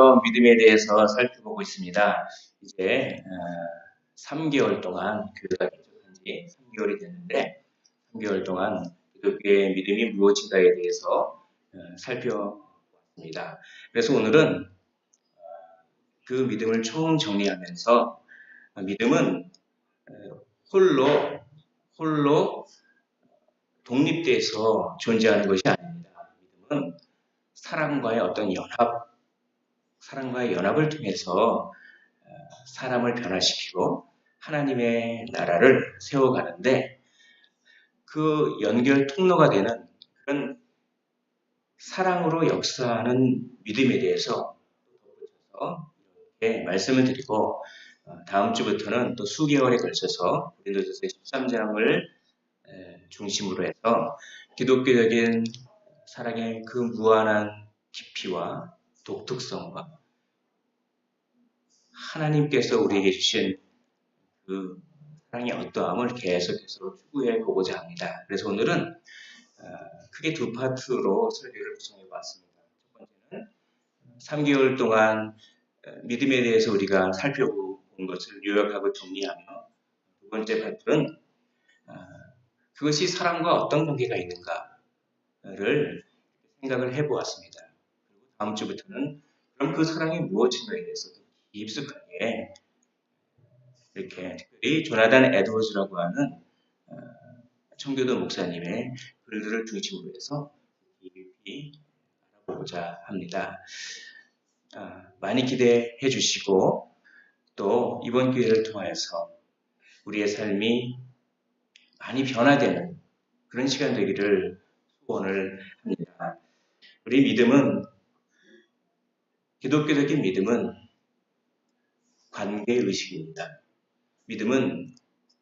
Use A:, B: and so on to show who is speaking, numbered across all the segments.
A: 계속해서 믿음에 대해서 살펴보고 있습니다. 이제 3개월 동안 교회가 개척한 지 3개월이 됐는데 3개월 동안 기독교의 믿음이 무엇인가에 대해서 살펴봤습니다. 그래서 오늘은 그 믿음을 총정리하면서 믿음은 홀로 독립돼서 존재하는 것이 아닙니다. 믿음은 사랑과의 연합을 통해서 사람을 변화시키고 하나님의 나라를 세워가는데 그 연결 통로가 되는 그런 사랑으로 역사하는 믿음에 대해서 이렇게 말씀을 드리고 다음 주부터는 또 수개월에 걸쳐서 고린도전서 13장을 중심으로 해서 기독교적인 사랑의 그 무한한 깊이와 독특성과 하나님께서 우리에게 주신 그 사랑의 어떠함을 계속해서 추구해 보고자 합니다. 그래서 오늘은 크게 두 파트로 설교를 구성해 봤습니다. 첫 번째는 3개월 동안 믿음에 대해서 우리가 살펴본 것을 요약하고 정리하며 두 번째 파트는 그것이 사랑과 어떤 관계가 있는가를 생각을 해보았습니다. 그리고 다음 주부터는 그럼 그 사랑이 무엇인가에 대해서 깊숙하게 이렇게 특별히 조나단 에드워즈라고 하는 청교도 목사님의 글들을 중심으로 해서 깊이 알아보고자 합니다. 많이 기대해 주시고 또 이번 기회를 통하여서 우리의 삶이 많이 변화되는 그런 시간 되기를 소원을 합니다. 우리 믿음은 기독교적인 믿음은 관계의식입니다. 믿음은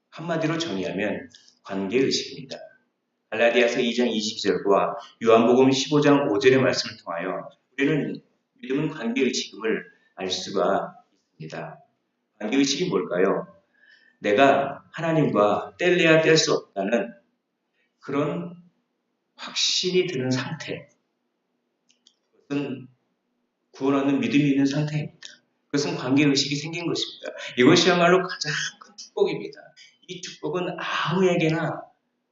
A: 한마디로 정의하면 관계의식입니다. 갈라디아서 2장 22절과 요한복음 15장 5절의 말씀을 통하여 우리는 믿음은 관계의식임을 알 수가 있습니다. 관계의식이 뭘까요? 내가 하나님과 뗄래야 뗄 수 없다는 그런 확신이 드는 상태. 그것은 구원 얻는 믿음이 있는 상태입니다. 그것은 관계의식이 생긴 것입니다. 이것이야말로 가장 큰 축복입니다. 이 축복은 아무에게나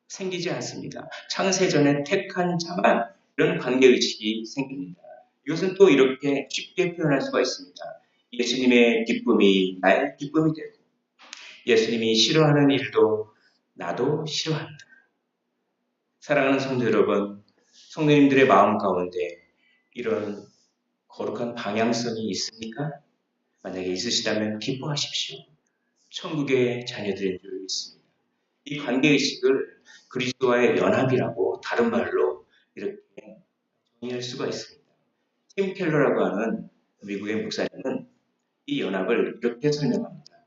A: 생기지 않습니다. 창세전에 택한 자만 이런 관계의식이 생깁니다. 이것은 또 이렇게 쉽게 표현할 수가 있습니다. 예수님의 기쁨이 나의 기쁨이 되고 예수님이 싫어하는 일도 나도 싫어한다. 사랑하는 성도 여러분, 성도님들의 마음 가운데 이런 거룩한 방향성이 있습니까? 만약에 있으시다면 기뻐하십시오. 천국의 자녀들인 줄 믿습니다. 이 관계의식을 그리스도와의 연합이라고 다른 말로 이렇게 정의할 수가 있습니다. 팀 켈러라고 하는 미국의 목사님은 이 연합을 이렇게 설명합니다.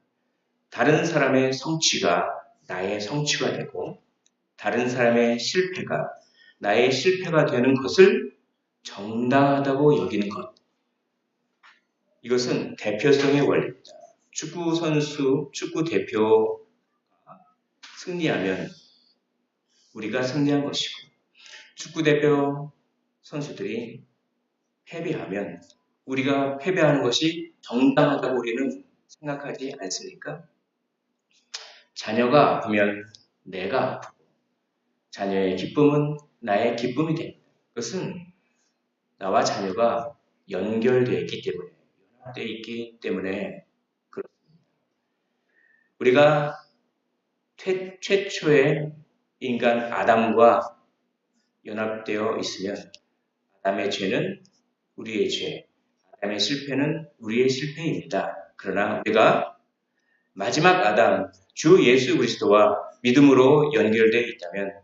A: 다른 사람의 성취가 나의 성취가 되고 다른 사람의 실패가 나의 실패가 되는 것을 정당하다고 여기는 것. 이것은 대표성의 원리입니다. 축구 대표 승리하면 우리가 승리한 것이고 축구 대표 선수들이 패배하면 우리가 패배하는 것이 정당하다고 우리는 생각하지 않습니까? 자녀가 아프면 내가 아프고 자녀의 기쁨은 나의 기쁨이 됩니다. 그것은 나와 자녀가 연결되어 있기 때문에 연합되어 있기 때문에 그렇습니다. 우리가 최초의 인간 아담과 연합되어 있으면 아담의 죄는 우리의 죄, 아담의 실패는 우리의 실패입니다. 그러나 우리가 마지막 아담, 주 예수 그리스도와 믿음으로 연결되어 있다면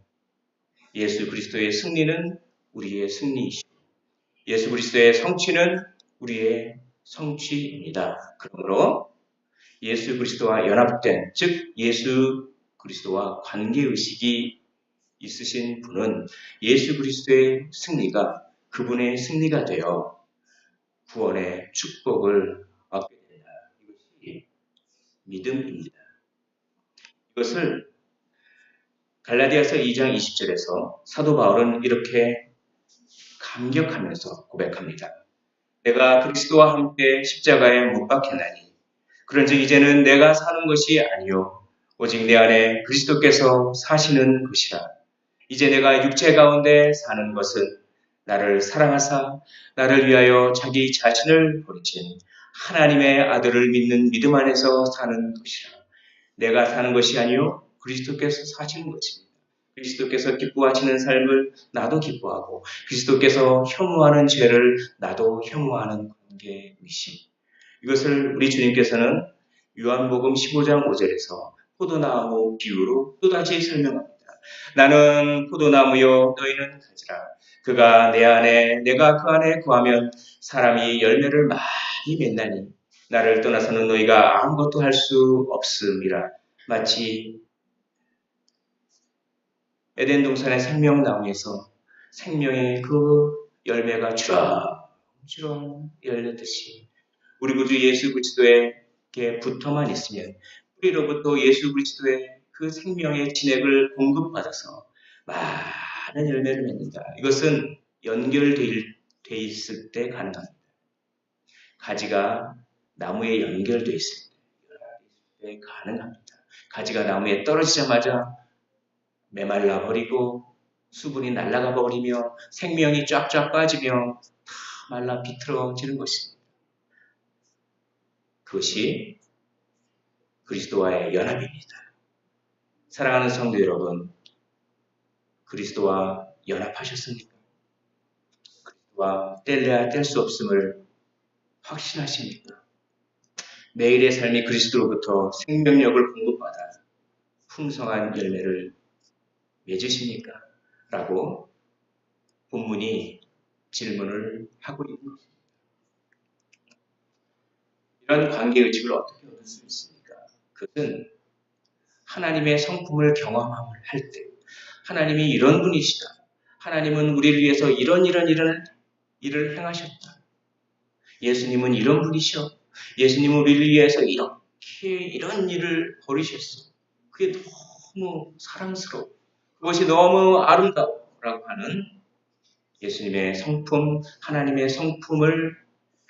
A: 예수 그리스도의 승리는 우리의 승리이시고 예수 그리스도의 성취는 우리의 성취입니다. 그러므로 예수 그리스도와 연합된, 즉 예수 그리스도와 관계의식이 있으신 분은 예수 그리스도의 승리가 그분의 승리가 되어 구원의 축복을 얻게 된다. 이것이 믿음입니다. 이것을 갈라디아서 2장 20절에서 사도 바울은 이렇게 감격하면서 고백합니다. 내가 그리스도와 함께 십자가에 못 박혔나니 그런즉 이제는 내가 사는 것이 아니요 오직 내 안에 그리스도께서 사시는 것이라. 이제 내가 육체 가운데 사는 것은 나를 사랑하사 나를 위하여 자기 자신을 버리신 하나님의 아들을 믿는 믿음 안에서 사는 것이라. 내가 사는 것이 아니요 그리스도께서 사시는 것입니다. 그리스도께서 기뻐하시는 삶을 나도 기뻐하고 그리스도께서 혐오하는 죄를 나도 혐오하는 관계의식. 이것을 우리 주님께서는 요한복음 15장 5절에서 포도나무 비유로 또다시 설명합니다. 나는 포도나무요 너희는 가지라. 그가 내 안에 내가 그 안에 거하면 사람이 열매를 많이 맺나니 나를 떠나서는 너희가 아무것도 할 수 없음이라. 마치 에덴 동산의 생명나무에서 생명의 그 열매가 주렁주렁 열렸듯이 우리 구주 예수 그리스도에게 붙어만 있으면 우리로부터 예수 그리스도의 그 생명의 진액을 공급받아서 많은 열매를 맺는다. 이것은 연결되어 있을 때 가능합니다. 가지가 나무에 연결되어 있을 때 가능합니다. 가지가 나무에 떨어지자마자 메말라 버리고 수분이 날아가 버리며 생명이 쫙쫙 빠지며 다 말라 비틀어지는 것입니다. 그것이 그리스도와의 연합입니다. 사랑하는 성도 여러분, 그리스도와 연합하셨습니까? 그리스도와 뗄래야 뗄 수 없음을 확신하십니까? 매일의 삶이 그리스도로부터 생명력을 공급받아 풍성한 열매를 맺으십니까? 라고 본문이 질문을 하고 있는 것입니다. 이런 관계의식을 어떻게 얻을 수 있습니까? 그것은 하나님의 성품을 경험할 때 하나님이 이런 분이시다. 하나님은 우리를 위해서 이런 일을 행하셨다. 예수님은 이런 분이셔. 예수님은 우리를 위해서 이런 일을 벌이셨어. 그게 너무 사랑스러워. 그것이 너무 아름다워라고 하는 예수님의 성품, 하나님의 성품을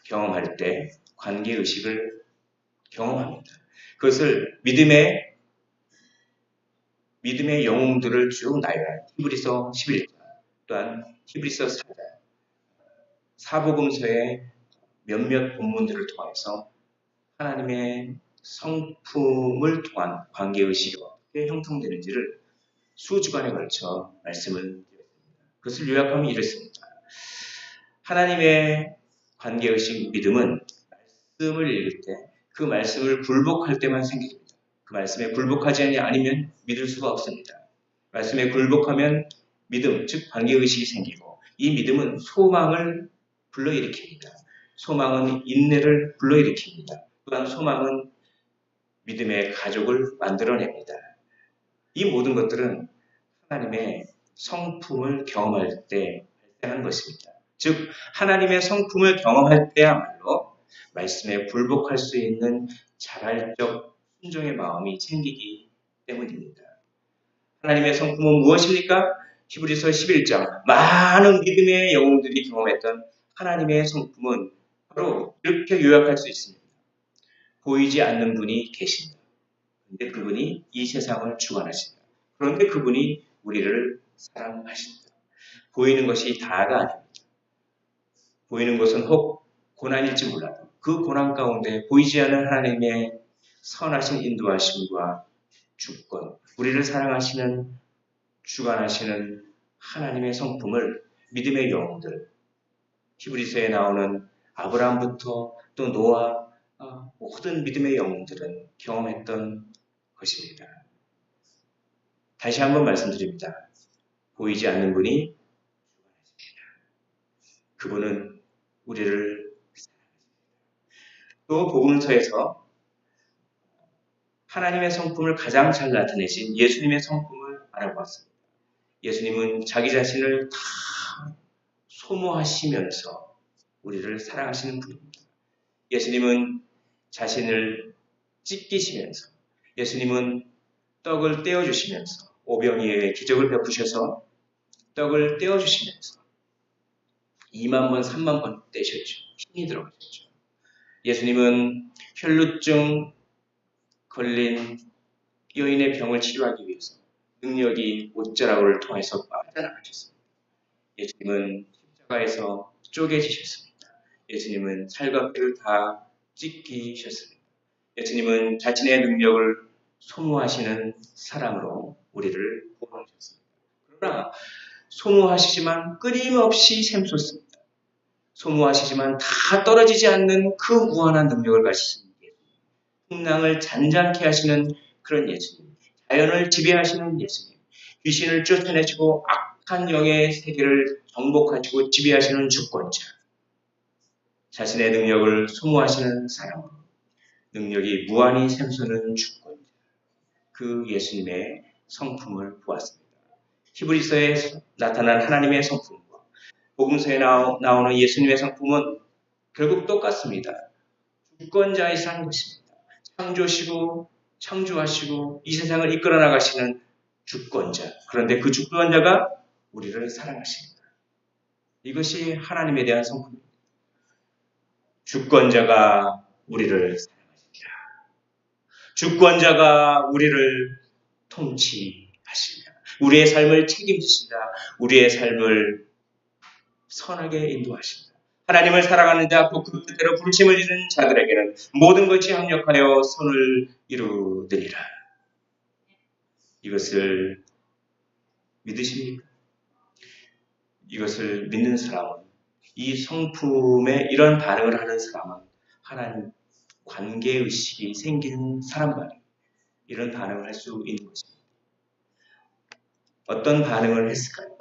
A: 경험할 때 관계의식을 경험합니다. 그것을 믿음의 영웅들을 쭉 나열한 히브리서 11장 또한 히브리서 4장 사복음서의 몇몇 본문들을 통해서 하나님의 성품을 통한 관계의식이 어떻게 형성되는지를 수주간에 걸쳐 말씀을 드렸습니다. 그것을 요약하면 이렇습니다. 하나님의 관계의식 믿음은 말씀을 읽을 때 그 말씀을 굴복할 때만 생깁니다. 그 말씀에 굴복하지 아니면 믿을 수가 없습니다. 말씀에 굴복하면 믿음, 즉 관계의식이 생기고 이 믿음은 소망을 불러일으킵니다. 소망은 인내를 불러일으킵니다. 또한 소망은 믿음의 가족을 만들어냅니다. 이 모든 것들은 하나님의 성품을 경험할 때 발생하는 것입니다. 즉 하나님의 성품을 경험할 때야말로 말씀에 굴복할 수 있는 자발적 순종의 마음이 생기기 때문입니다. 하나님의 성품은 무엇입니까? 히브리서 11장 많은 믿음의 영웅들이 경험했던 하나님의 성품은 바로 이렇게 요약할 수 있습니다. 보이지 않는 분이 계신다. 그런데 그분이 이 세상을 주관하신다. 그런데 그분이 우리를 사랑하신다. 보이는 것이 다가 아닙니다. 보이는 것은 혹 고난일지 몰라도 그 고난 가운데 보이지 않는 하나님의 선하신 인도하심과 주권, 우리를 사랑하시는 주관하시는 하나님의 성품을 믿음의 영웅들, 히브리서에 나오는 아브라함부터 또 노아, 모든 믿음의 영웅들은 경험했던 것입니다. 다시 한번 말씀드립니다. 보이지 않는 분이 그분은 우리를 또 복음서에서 하나님의 성품을 가장 잘 나타내신 예수님의 성품을 알아보았습니다. 예수님은 자기 자신을 다 소모하시면서 우리를 사랑하시는 분입니다. 예수님은 자신을 찢기시면서 예수님은 떡을 떼어주시면서 오병이어의 기적을 베푸셔서 떡을 떼어주시면서 2만 번, 3만 번 떼셨죠. 힘이 들어가셨죠. 예수님은 혈루증 걸린 여인의 병을 치료하기 위해서 능력이 옷자락을 통해서 빠져나가셨습니다. 예수님은 십자가에서 쪼개지셨습니다. 예수님은 살과 뼈를 다 찢기셨습니다. 예수님은 자신의 능력을 소모하시는 사람으로 우리를 구원하셨습니다. 그러나 소모하시지만 끊임없이 샘솟습니다. 소모하시지만 다 떨어지지 않는 그 무한한 능력을 가지신 예수님, 풍랑을 잔잔케 하시는 그런 예수님, 자연을 지배하시는 예수님, 귀신을 쫓아내시고 악한 영의 세계를 정복하시고 지배하시는 주권자, 자신의 능력을 소모하시는 사람, 능력이 무한히 샘솟는 주권자, 그 예수님의 성품을 보았습니다. 히브리서에 나타난 하나님의 성품과 복음서에 나오는 예수님의 성품은 결국 똑같습니다. 주권자이신 것입니다. 창조하시고 이 세상을 이끌어 나가시는 주권자. 그런데 그 주권자가 우리를 사랑하십니다. 이것이 하나님에 대한 성품입니다. 주권자가 우리를 사랑하십니다. 주권자가 우리를 통치하십니다. 우리의 삶을 책임지신다. 우리의 삶을 선하게 인도하십니다. 하나님을 사랑하는 자, 또 그 뜻대로 부르심을 입은 자들에게는 모든 것이 합력하여 선을 이루느니라. 이것을 믿으십니까? 이것을 믿는 사람은, 이 성품에 이런 반응을 하는 사람은 하나님 관계의식이 생기는 사람만이 이런 반응을 할 수 있는 것입니다. 어떤 반응을 했을까요?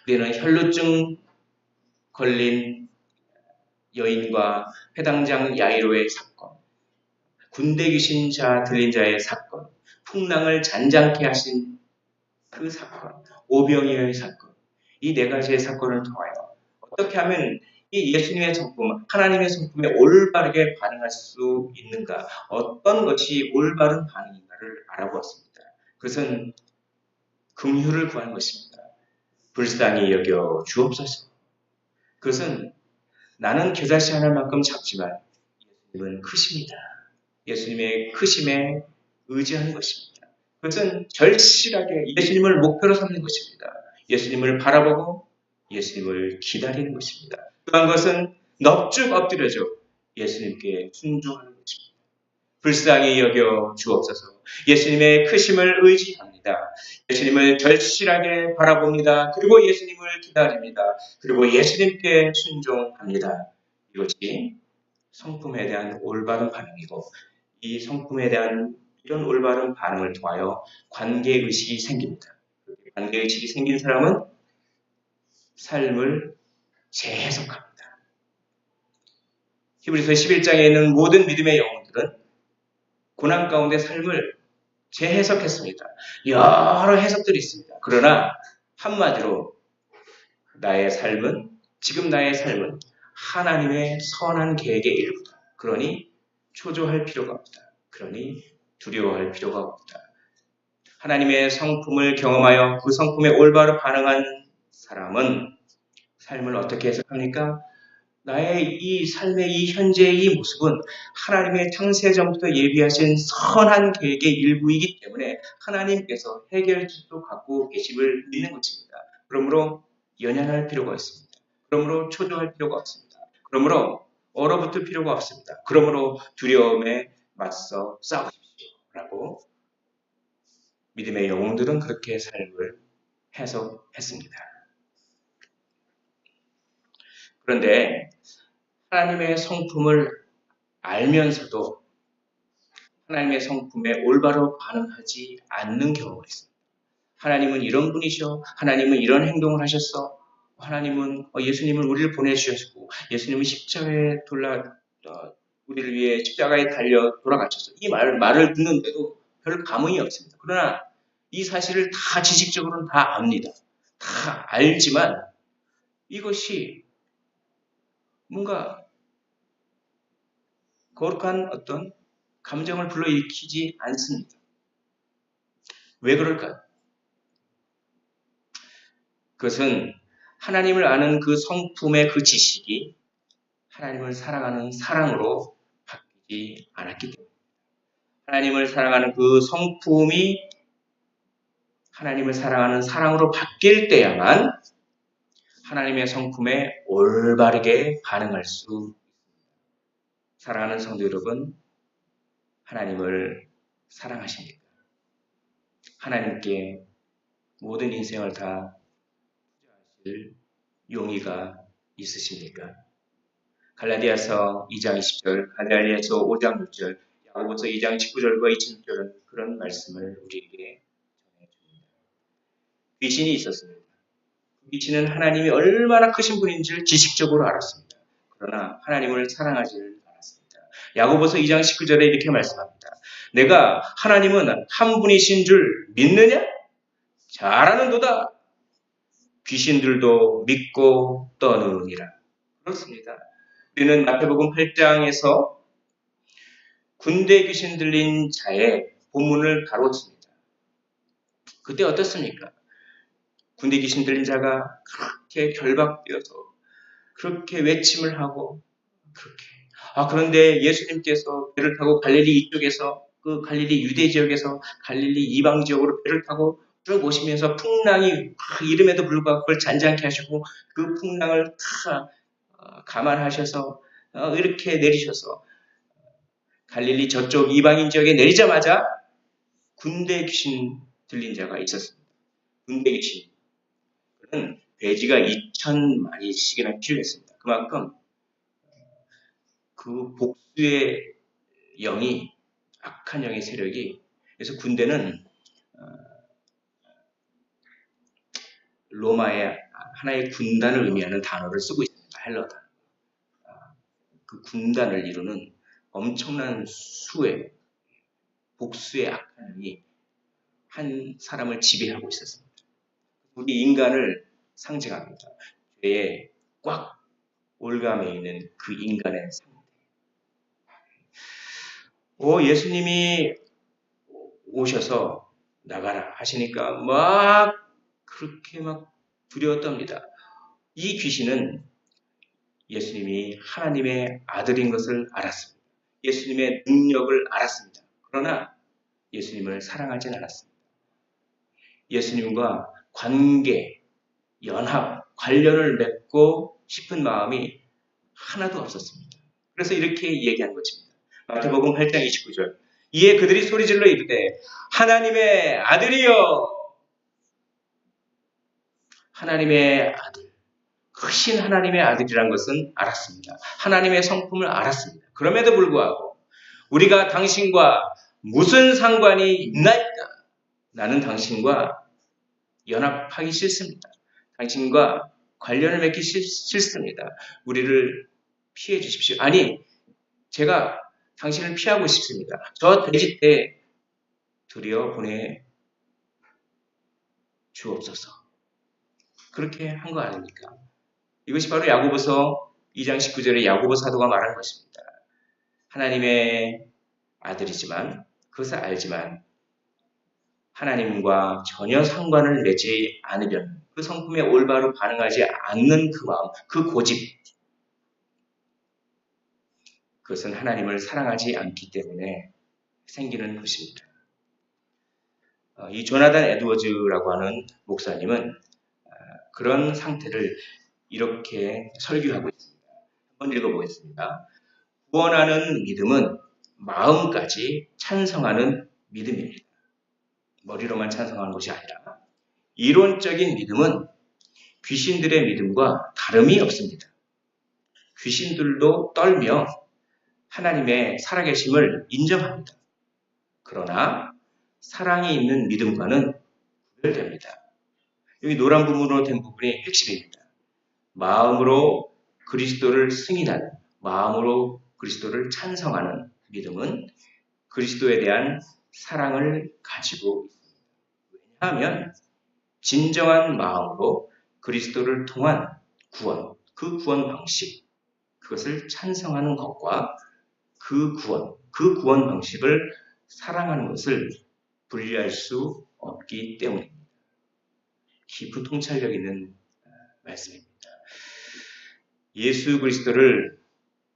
A: 우리는 혈루증 걸린 여인과 회당장 야이로의 사건, 군대 귀신 자 들린 자의 사건, 풍랑을 잔잔케 하신 그 사건, 오병이어의 사건, 이 네 가지의 사건을 통하여 어떻게 하면 이 예수님의 성품, 하나님의 성품에 올바르게 반응할 수 있는가, 어떤 것이 올바른 반응인가를 알아보았습니다. 그것은 긍휼을 구하는 것입니다. 불쌍히 여겨 주옵소서. 그것은 나는 겨자씨 하나만큼 작지만 예수님은 크십니다. 예수님의 크심에 의지하는 것입니다. 그것은 절실하게 예수님을 목표로 삼는 것입니다. 예수님을 바라보고 예수님을 기다리는 것입니다. 또한 것은 넙죽 엎드려져 예수님께 순종하는 것입니다. 불쌍히 여겨 주옵소서. 예수님의 크심을 의지합니다. 예수님을 절실하게 바라봅니다. 그리고 예수님을 기다립니다. 그리고 예수님께 순종합니다. 이것이 성품에 대한 올바른 반응이고, 이 성품에 대한 이런 올바른 반응을 통하여 관계의식이 생깁니다. 관계의식이 생긴 사람은 삶을 재해석합니다. 히브리서 11장에 있는 모든 믿음의 영혼들은 고난 가운데 삶을 재해석했습니다. 여러 해석들이 있습니다. 그러나 한마디로 지금 나의 삶은 하나님의 선한 계획의 일부다. 그러니 초조할 필요가 없다. 그러니 두려워할 필요가 없다. 하나님의 성품을 경험하여 그 성품에 올바로 반응한 사람은 삶을 어떻게 해석합니까? 나의 이 삶의 이 현재의 이 모습은 하나님의 창세전부터 예비하신 선한 계획의 일부이기 때문에 하나님께서 해결책도 갖고 계심을 믿는 것입니다. 그러므로 연연할 필요가 없습니다. 그러므로 초조할 필요가 없습니다. 그러므로 얼어붙을 필요가 없습니다. 그러므로 두려움에 맞서 싸우십시오. 라고 믿음의 영웅들은 그렇게 삶을 해석했습니다. 그런데 하나님의 성품을 알면서도 하나님의 성품에 올바로 반응하지 않는 경우가 있습니다. 하나님은 이런 분이셔. 하나님은 이런 행동을 하셨어. 하나님은 예수님을 우리를 보내주셨고 예수님은 십자가에 우리를 위해 십자가에 달려 돌아가셨어. 이 말을 듣는데도 별 감흥이 없습니다. 그러나 이 사실을 다 지식적으로는 다 압니다. 다 알지만 이것이 뭔가 거룩한 어떤 감정을 불러일으키지 않습니다. 왜 그럴까요? 그것은 하나님을 아는 그 성품의 그 지식이 하나님을 사랑하는 사랑으로 바뀌지 않았기 때문에 하나님을 사랑하는 그 성품이 하나님을 사랑하는 사랑으로 바뀔 때야만 하나님의 성품에 올바르게 반응할 수 있습니다. 사랑하는 성도 여러분, 하나님을 사랑하십니까? 하나님께 모든 인생을 다 투자하실 용의가 있으십니까? 갈라디아서 2장 20절, 갈라디아서 5장 6절, 야고보서 2장 19절과 26절은 그런 말씀을 우리에게 전해줍니다. 귀신이 있었습니다. 그 귀신은 하나님이 얼마나 크신 분인지를 지식적으로 알았습니다. 그러나 하나님을 사랑하지 않았습니다. 야고보서 2장 19절에 이렇게 말씀합니다. 내가 하나님은 한 분이신 줄 믿느냐? 잘하는도다. 귀신들도 믿고 떠느니라. 그렇습니다. 우리는 마태복음 8장에서 군대 귀신 들린 자의 본문을 다뤘습니다. 그때 어떻습니까? 군대 귀신 들린 자가 그렇게 결박되어서 그렇게 외침을 하고 그렇게 그런데 예수님께서 배를 타고 갈릴리 이쪽에서 그 갈릴리 유대 지역에서 갈릴리 이방 지역으로 배를 타고 쭉 오시면서 풍랑이 이름에도 불구하고 그걸 잔잔케 하시고 그 풍랑을 다 감안하셔서 이렇게 내리셔서 갈릴리 저쪽 이방인 지역에 내리자마자 군대 귀신 들린 자가 있었습니다. 군대 귀신. 그는 돼지가 2,000마리씩이나 필요했습니다. 그만큼 그 복수의 영이 악한 영의 세력이 그래서 군대는 로마의 하나의 군단을 의미하는 단어를 쓰고 있습니다. 헬러 단어. 그 군단을 이루는 엄청난 수의 복수의 악한 영이 한 사람을 지배하고 있었습니다. 우리 인간을 상징합니다. 죄에 꽉 올가매 있는 그 인간의 상태. 예수님이 오셔서 나가라 하시니까 그렇게 두려웠답니다. 이 귀신은 예수님이 하나님의 아들인 것을 알았습니다. 예수님의 능력을 알았습니다. 그러나 예수님을 사랑하진 않았습니다. 예수님과 관계, 연합, 관련을 맺고 싶은 마음이 하나도 없었습니다. 그래서 이렇게 얘기한 것입니다. 마태복음 8장 29절. 이에 그들이 소리질러 이르되 하나님의 아들이여. 하나님의 아들. 크신 하나님의 아들이란 것은 알았습니다. 하나님의 성품을 알았습니다. 그럼에도 불구하고 우리가 당신과 무슨 상관이 있나이까? 나는 당신과 연합하기 싫습니다. 당신과 관련을 맺기 싫습니다. 우리를 피해 주십시오. 아니, 제가 당신을 피하고 싶습니다. 저 돼지 때 들여보내 주옵소서. 그렇게 한 거 아닙니까? 이것이 바로 야고보서 2장 19절에 야고보 사도가 말한 것입니다. 하나님의 아들이지만 그것을 알지만 하나님과 전혀 상관을 맺지 않으면 그 성품에 올바로 반응하지 않는 그 마음, 그 고집 그것은 하나님을 사랑하지 않기 때문에 생기는 것입니다. 이 조나단 에드워즈라고 하는 목사님은 그런 상태를 이렇게 설교하고 있습니다. 한번 읽어보겠습니다. 구원하는 믿음은 마음까지 찬성하는 믿음입니다. 머리로만 찬성하는 것이 아니라 이론적인 믿음은 귀신들의 믿음과 다름이 없습니다. 귀신들도 떨며 하나님의 살아계심을 인정합니다. 그러나 사랑이 있는 믿음과는 구별됩니다. 여기 노란 부분으로 된 부분이 핵심입니다. 마음으로 그리스도를 승인하는, 마음으로 그리스도를 찬성하는 믿음은 그리스도에 대한 사랑을 가지고 있습니다. 왜냐하면 진정한 마음으로 그리스도를 통한 구원, 그 구원 방식, 그것을 찬성하는 것과 그 구원 방식을 사랑하는 것을 분리할 수 없기 때문입니다. 깊은 통찰력 있는 말씀입니다. 예수 그리스도를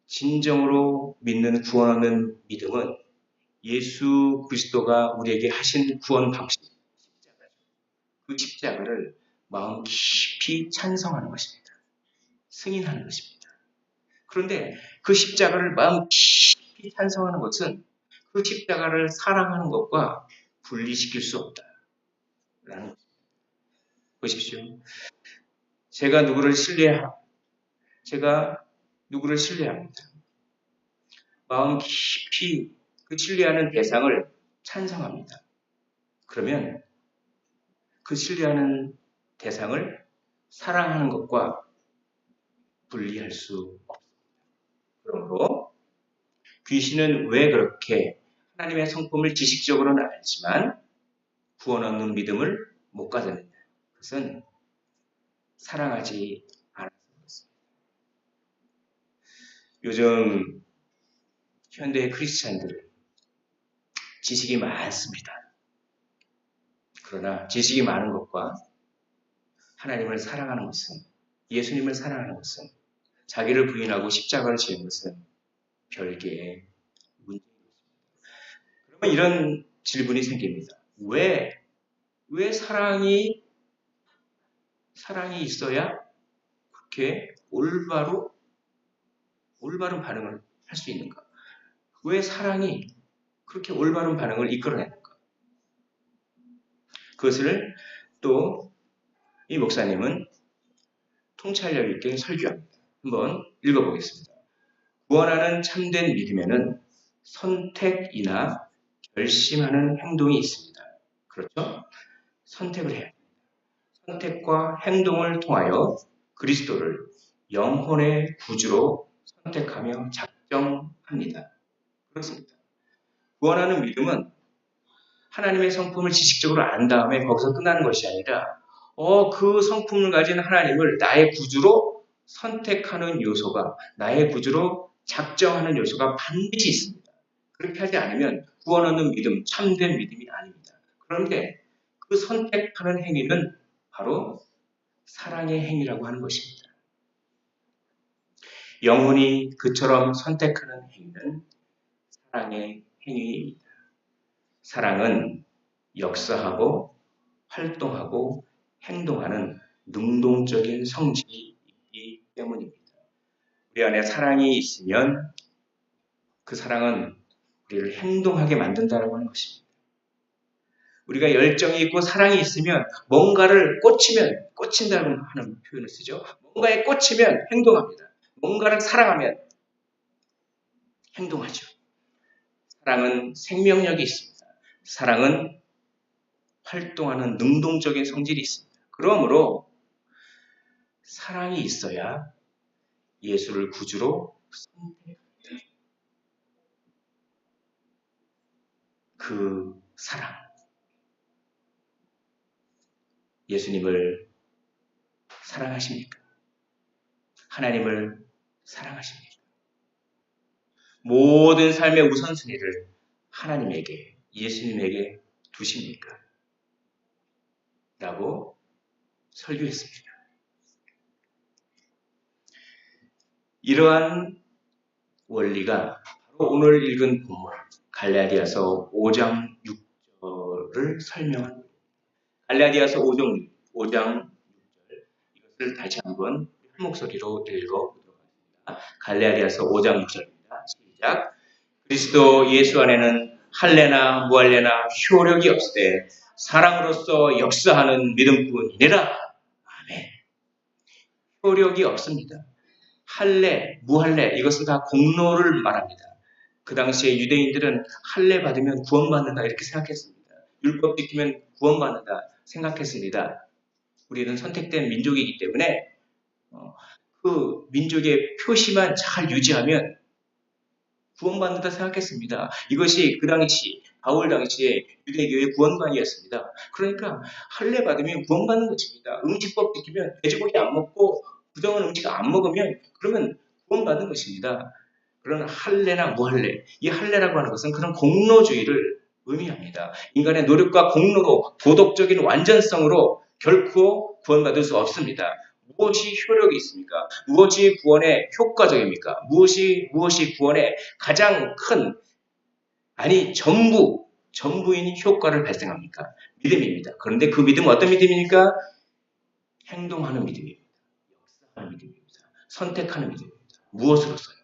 A: 진정으로 믿는 구원하는 믿음은 예수 그리스도가 우리에게 하신 구원 방식, 십자가죠. 그 십자가를 마음 깊이 찬성하는 것입니다. 승인하는 것입니다. 그런데 그 십자가를 마음 깊이 찬성하는 것은 그 십자가를 사랑하는 것과 분리시킬 수 없다라는 것입니다. 보십시오. 제가 누구를 신뢰합니다. 마음 깊이 그 신뢰하는 대상을 찬성합니다. 그러면 그 신뢰하는 대상을 사랑하는 것과 분리할 수 없습니다. 그러므로 귀신은 왜 그렇게 하나님의 성품을 지식적으로는 알지만 구원 얻는 믿음을 못 가졌느냐? 그것은 사랑하지 않아서 그렇습니다. 요즘 현대의 크리스찬들 지식이 많습니다. 그러나 지식이 많은 것과 하나님을 사랑하는 것은, 예수님을 사랑하는 것은, 자기를 부인하고 십자가를 지는 것은 별개의 문제입니다. 그러면 이런 질문이 생깁니다. 왜 사랑이 있어야 그렇게 올바른 반응을 할 수 있는가? 왜 사랑이 그렇게 올바른 반응을 이끌어내는가? 그것을 또 이 목사님은 통찰력 있게 설교합니다. 한번 읽어보겠습니다. 구원하는 참된 믿음에는 선택이나 결심하는 행동이 있습니다. 그렇죠? 선택을 해야 합니다. 선택과 행동을 통하여 그리스도를 영혼의 구주로 선택하며 작정합니다. 그렇습니다. 구원하는 믿음은 하나님의 성품을 지식적으로 안 다음에 거기서 끝나는 것이 아니라 그 성품을 가진 하나님을 나의 구주로 선택하는 요소가, 나의 구주로 작정하는 요소가 반드시 있습니다. 그렇게 하지 않으면 구원 얻는 믿음, 참된 믿음이 아닙니다. 그런데 그 선택하는 행위는 바로 사랑의 행위라고 하는 것입니다. 영혼이 그처럼 선택하는 행위는 사랑의 행위입니다. 사랑은 역사하고 활동하고 행동하는 능동적인 성질이 있기 때문입니다. 우리 안에 사랑이 있으면 그 사랑은 우리를 행동하게 만든다고 하는 것입니다. 우리가 열정이 있고 사랑이 있으면 뭔가를 꽂힌다고 하는 표현을 쓰죠. 뭔가에 꽂히면 행동합니다. 뭔가를 사랑하면 행동하죠. 사랑은 생명력이 있습니다. 사랑은 활동하는 능동적인 성질이 있습니다. 그러므로 사랑이 있어야 예수를 구주로 선택합니다. 그 사랑, 예수님을 사랑하십니까? 하나님을 사랑하십니까? 모든 삶의 우선순위를 하나님에게, 예수님에게 두십니까? 라고 설교했습니다. 이러한 원리가 바로 오늘 읽은 본문 갈라디아서 5장 6절을 설명합니다. 갈라디아서 5장 6절 이것을 다시 한번 한 목소리로 읽어보도록 하겠습니다. 갈라디아서 5장 6절입니다. 시작. 그리스도 예수 안에는 할례나 무할례나 효력이 없으되 사랑으로서 역사하는 믿음뿐이니라. 아멘. 효력이 없습니다. 할례, 무할례 이것은 다 공로를 말합니다. 그 당시에 유대인들은 할례 받으면 구원받는다 이렇게 생각했습니다. 율법 지키면 구원받는다 생각했습니다. 우리는 선택된 민족이기 때문에 그 민족의 표시만 잘 유지하면 구원받는다 생각했습니다. 이것이 그 당시 바울 당시에 유대교의 구원관이었습니다. 그러니까 할례 받으면 구원받는 것입니다. 음식법 지키면 돼지고기 안 먹고 부정한 음식 안 먹으면 그러면 구원받는 것입니다. 그런 할례나 무할례, 이 할례라고 하는 것은 그런 공로주의를 의미합니다. 인간의 노력과 공로로 도덕적인 완전성으로 결코 구원받을 수 없습니다. 무엇이 효력이 있습니까? 무엇이 구원에 효과적입니까? 무엇이 구원에 가장 큰, 아니 전부인 효과를 발생합니까? 믿음입니다. 그런데 그 믿음은 어떤 믿음입니까? 행동하는 믿음입니다. 역사하는 믿음입니다. 선택하는 믿음입니다. 무엇으로서요?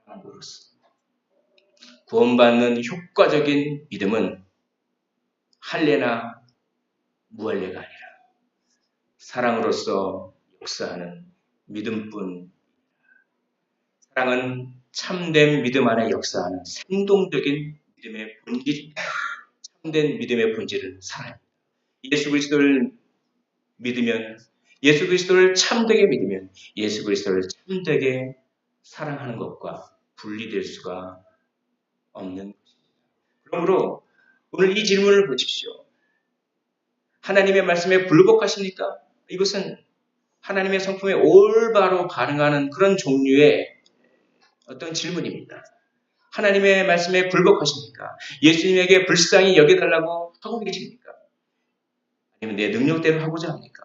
A: 사랑으로서. 구원받는 효과적인 믿음은 할례나 무할례가 아니라 사랑으로서 역사하는 믿음뿐. 사랑은 참된 믿음 안에 역사하는 생동적인 믿음의 본질입니다. 참된 믿음의 본질은 사랑입니다. 예수 그리스도를 믿으면, 예수 그리스도를 참되게 믿으면 예수 그리스도를 참되게 사랑하는 것과 분리될 수가 없는 것입니다. 그러므로 오늘 이 질문을 보십시오. 하나님의 말씀에 굴복하십니까? 이것은 하나님의 성품에 올바로 반응하는 그런 종류의 어떤 질문입니다. 하나님의 말씀에 굴복하십니까? 예수님에게 불쌍히 여겨달라고 하고 계십니까? 아니면 내 능력대로 하고자 합니까?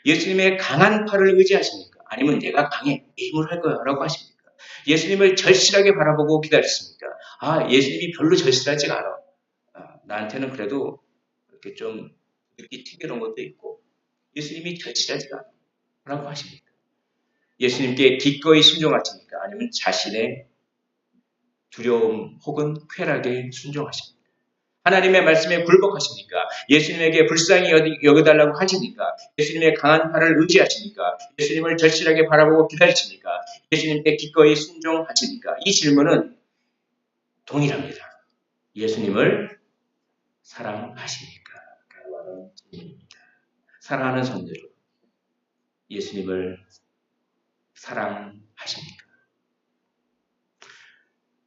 A: 예수님의 강한 팔을 의지하십니까? 아니면 내가 강해, 내 힘으로 할 거야 라고 하십니까? 예수님을 절실하게 바라보고 기다리십니까? 예수님이 별로 절실하지가 않아. 나한테는 그래도 이렇게 좀 늦게 튕겨놓은 것도 있고 예수님이 절실하지가 않아 라고 하십니까? 예수님께 기꺼이 순종하십니까? 아니면 자신의 두려움 혹은 쾌락에 순종하십니까? 하나님의 말씀에 굴복하십니까? 예수님에게 불쌍히 여겨달라고 하십니까? 예수님의 강한 팔을 의지하십니까? 예수님을 절실하게 바라보고 기다리십니까? 예수님께 기꺼이 순종하십니까? 이 질문은 동일합니다. 예수님을 사랑하십니까? 라고 하는 질문입니다. 사랑하는 성도들, 예수님을 사랑하십니까?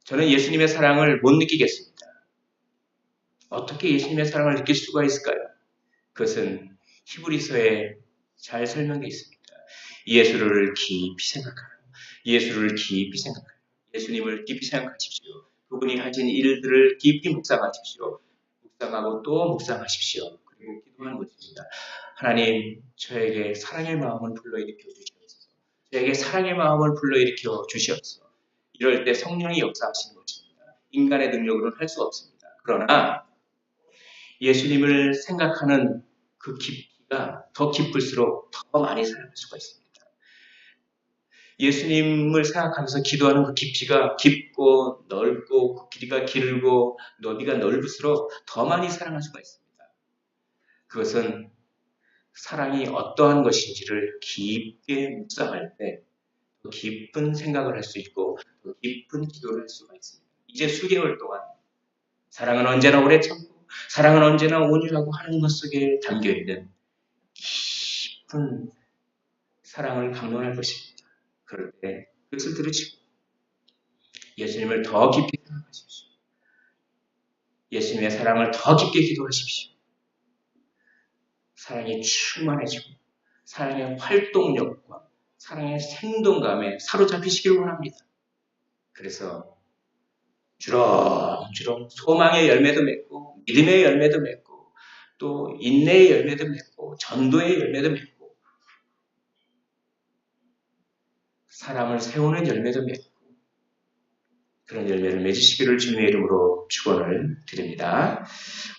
A: 저는 예수님의 사랑을 못 느끼겠습니다. 어떻게 예수님의 사랑을 느낄 수가 있을까요? 그것은 히브리서에 잘 설명되어 있습니다. 예수를 깊이 생각하라. 예수를 깊이 생각하라. 예수님을 깊이 생각하십시오. 그분이 하신 일들을 깊이 묵상하십시오. 묵상하고 또 묵상하십시오. 그리고 기도하는 것입니다. 하나님, 저에게 사랑의 마음을 불러일으켜 주시옵소서. 저에게 사랑의 마음을 불러일으켜 주시옵소서. 이럴 때 성령이 역사하시는 것입니다. 인간의 능력으로는 할 수 없습니다. 그러나 예수님을 생각하는 그 깊이가 더 깊을수록 더 많이 사랑할 수가 있습니다. 예수님을 생각하면서 기도하는 그 깊이가 깊고 넓고 그 길이가 길고 너비가 넓을수록 더 많이 사랑할 수가 있습니다. 그것은 사랑이 어떠한 것인지를 깊게 묵상할 때 더 깊은 생각을 할 수 있고 더 깊은 기도를 할 수가 있습니다. 이제 수개월 동안 사랑은 언제나 오래 참고 사랑은 언제나 온유하고 하는 것 속에 담겨있는 깊은 사랑을 강론할 것입니다. 그럴 때 그것을 들으시고 예수님을 더 깊이 생각하십시오. 예수님의 사랑을 더 깊게 기도하십시오. 사랑이 충만해지고 사랑의 활동력과 사랑의 생동감에 사로잡히시길 원합니다. 그래서 주렁주렁 소망의 열매도 맺고 믿음의 열매도 맺고 또 인내의 열매도 맺고 전도의 열매도 맺고 사람을 세우는 열매도 맺고 그런 열매를 맺으시기를 주님의 이름으로 축원을 드립니다.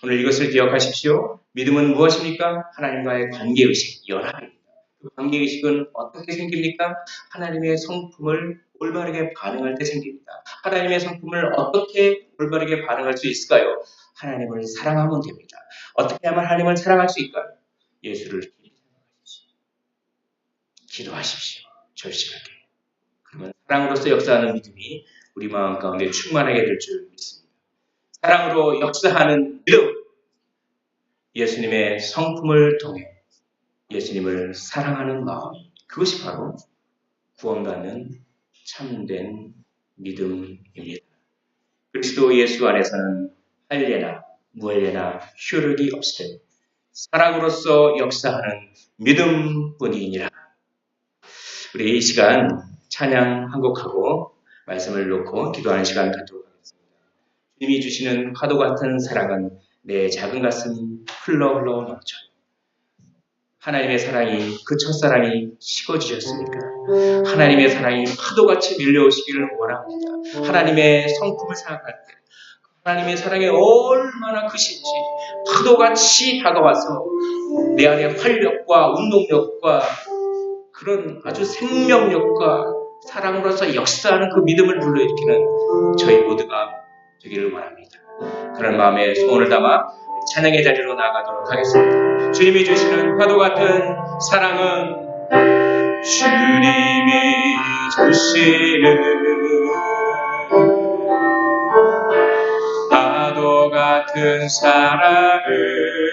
A: 오늘 이것을 기억하십시오. 믿음은 무엇입니까? 하나님과의 관계의식, 연합입니다. 그 관계의식은 어떻게 생깁니까? 하나님의 성품을 올바르게 반응할 때 생깁니다. 하나님의 성품을 어떻게 올바르게 반응할 수 있을까요? 하나님을 사랑하면 됩니다. 어떻게 하면 하나님을 사랑할 수 있을까요? 예수를 생각하십시오. 기도하십시오. 절실하게. 그러면 사랑으로서 역사하는 믿음이 우리 마음 가운데 충만하게 될 줄 믿습니다. 사랑으로 역사하는 믿음. 예수님의 성품을 통해 예수님을 사랑하는 마음. 그것이 바로 구원받는 참된 믿음입니다. 그리스도 예수 안에서는 할례나 무할례나 효력이 없을 사랑으로서 역사하는 믿음뿐이니라. 우리 이 시간 찬양 한 곡하고 말씀을 놓고 기도하는 시간 갖도록 하겠습니다. 주님이 주시는 파도 같은 사랑은 내 작은 가슴 흘러 넘쳐요. 하나님의 사랑이 그 첫사랑이 식어지셨으니까 하나님의 사랑이 파도같이 밀려오시기를 원합니다. 하나님의 성품을 생각할 때 하나님의 사랑이 얼마나 크신지 파도같이 다가와서 내 안에 활력과 운동력과 그런 아주 생명력과 사랑으로서 역사하는 그 믿음을 불러일으키는 저희 모두가 되기를 원합니다. 그런 마음에 소원을 담아 찬양의 자리로 나아가도록 하겠습니다. 주님이 주시는 파도 같은 사랑은 주님이 주시는 파도 같은 사랑을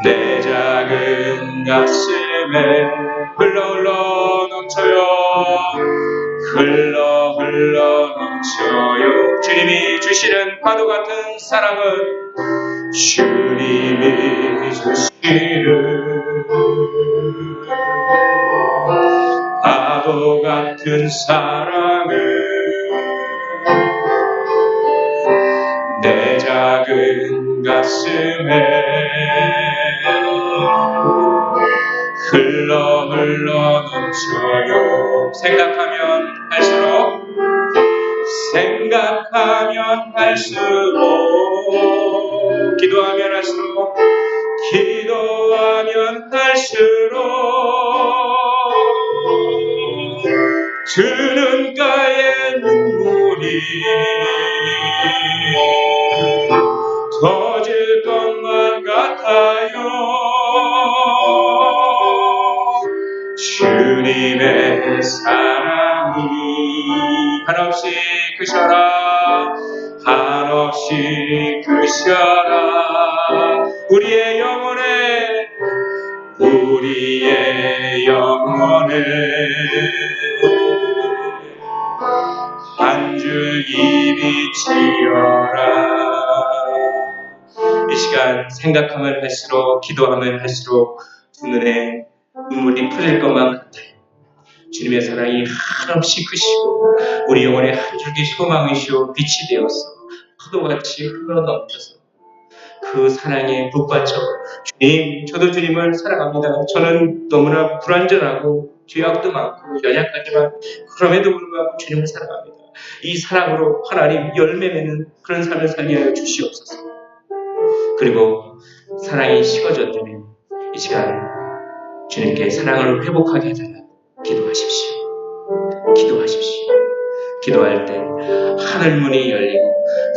A: 내 작은 가슴에 흘러 넘쳐요. 흘러 넘쳐요. 주님이 주시는 파도 같은 사랑은 주님이 주시는 파도 같은 사랑을 내 작은 가슴에 흘러 넘쳐요. 생각하면 할수록 기도하면 할수록 두 눈가에 눈물이 터질 것만 같아요. 주님의 사랑이 한없이 크셔라 우리의 영혼에 한 줄기 비치어라. 이 시간 생각하면 할수록 기도하면 할수록 두 눈에 눈물이 풀릴 것만 같아요. 주님의 사랑이 한없이 크시고 우리 영혼의 한 줄기 소망이시오 빛이 되어서 파도같이 흘러 넘쳐서 그 사랑에 북받쳐 주님, 저도 주님을 사랑합니다. 저는 너무나 불완전하고 죄악도 많고 연약하지만 그럼에도 불구하고 주님을 사랑합니다. 이 사랑으로 하나님 열매 맺는 그런 삶을 살게 하여 주시옵소서. 그리고 사랑이 식어졌다면 이 시간 주님께 사랑을 회복하게 해달라고 기도하십시오. 기도할 때 하늘문이 열리고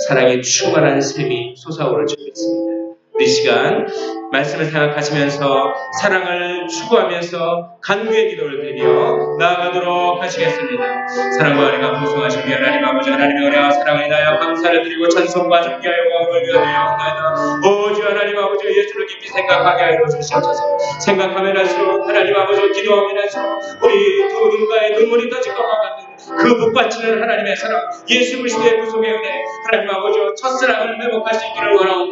A: 사랑의 충만한 샘이 솟아오를 줄 믿습니다. 이 시간 말씀을 생각하시면서 사랑을 추구하면서 간구의 기도를 드리며 나아가도록 하시겠습니다. 사랑과 은혜가 풍성하신 하나님 아버지, 하나님의 은혜와 사랑을 인하여 감사를 드리고 찬송과 존귀하여 영광을 위하여옵나이다. 오 주 하나님 아버지, 예수를 깊이 생각하게 하여 주시옵소서. 생각하면 할수록 하나님 아버지, 기도하면 할수록 우리 두 눈가에 눈물이 터질 것만 같은 그 북받치는 하나님의 사랑, 예수 그리스도의 구속의 은혜, 하나님 아버지 첫사랑을 회복할 수 있기를 원하옵나이다.